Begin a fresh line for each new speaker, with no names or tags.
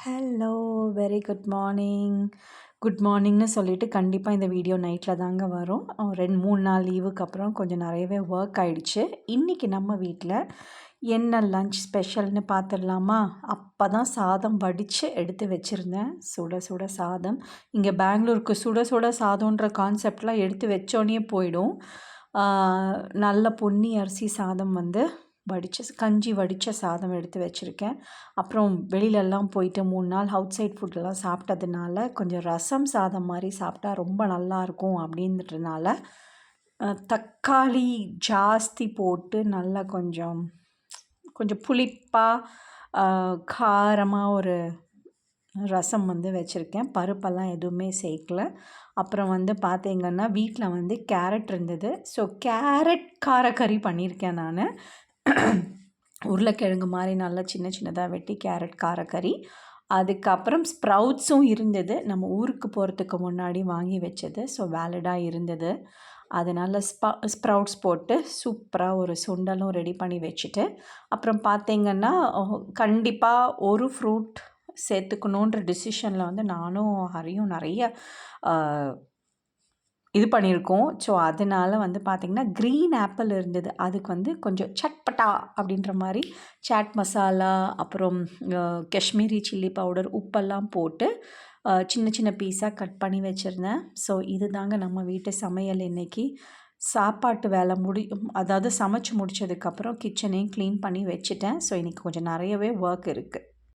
Hello! Very good morning. Good மார்னிங்ன்னு சொல்லிட்டு கண்டிப்பாக இந்த வீடியோ நைட்டில் தாங்க வரும். 2, 3 நாள் லீவுக்கு அப்புறம் கொஞ்சம் நிறையவே ஒர்க் ஆயிடுச்சு. இன்றைக்கி நம்ம வீட்டில் என்ன லன்ச் ஸ்பெஷல்னு பார்த்துடலாமா? அப்போ தான் சாதம் வடித்து எடுத்து வச்சுருந்தேன். சுட சுட சாதம். இங்கே பெங்களூருக்கு சுட சுட சாதம்ன்ற கான்செப்ட்லாம் எடுத்து வச்சோன்னே போயிடும். நல்ல பொன்னி அரிசி சாதம் வந்து கஞ்சி வடித்த சாதம் எடுத்து வச்சுருக்கேன். அப்புறம் வெளியிலலாம் போயிட்டு 3 நாள் அவுட் சைட் ஃபுட்டெல்லாம் சாப்பிட்டதுனால கொஞ்சம் ரசம் சாதம் மாதிரி சாப்பிட்டா ரொம்ப நல்லாயிருக்கும் அப்படின்றதுனால தக்காளி ஜாஸ்தி போட்டு நல்லா கொஞ்சம் கொஞ்சம் புளிப்பாக காரமாக ஒரு ரசம் வந்து வச்சுருக்கேன். பருப்பெல்லாம் எதுவுமே சேர்க்கல. அப்புறம் வந்து பார்த்தீங்கன்னா வீட்டில் வந்து கேரட் இருந்தது. ஸோ கேரட் காரக்கறி பண்ணியிருக்கேன் நான். உருளைக்கிழங்கு மாதிரி நல்லா சின்ன சின்னதாக வெட்டி கேரட் காரக்கறி. அதுக்கப்புறம் ஸ்ப்ரவுட்ஸும் இருந்தது. நம்ம ஊருக்கு போகிறதுக்கு முன்னாடி வாங்கி வச்சது. ஸோ வேலிடாக இருந்தது. அதனால் ஸ்ப்ரவுட்ஸ் போட்டு சூப்பராக ஒரு சுண்டலும் ரெடி பண்ணி வச்சுட்டு, அப்புறம் பார்த்தீங்கன்னா கண்டிப்பாக ஒரு ஃப்ரூட் சேர்த்துக்கணுன்ற டிசிஷனில் வந்து நானும் ஹரியும் நிறைய இது பண்ணியிருக்கோம். ஸோ அதனால் வந்து பார்த்திங்கன்னா க்ரீன் ஆப்பிள் இருந்தது. அதுக்கு வந்து கொஞ்சம் சட்பட்டா அப்படின்ற மாதிரி சாட் மசாலா, அப்புறம் காஷ்மீரி சில்லி பவுடர், உப்பெல்லாம் போட்டு சின்ன சின்ன பீஸாக கட் பண்ணி வச்சுருந்தேன். ஸோ இது தாங்க நம்ம வீட்டு சமையல் இன்றைக்கி. சாப்பாட்டு வேலை அதாவது சமைச்சு முடித்ததுக்கப்புறம் கிச்சனையும் க்ளீன் பண்ணி வச்சுட்டேன். ஸோ இன்றைக்கி கொஞ்சம் நிறையவே ஒர்க் இருக்குது.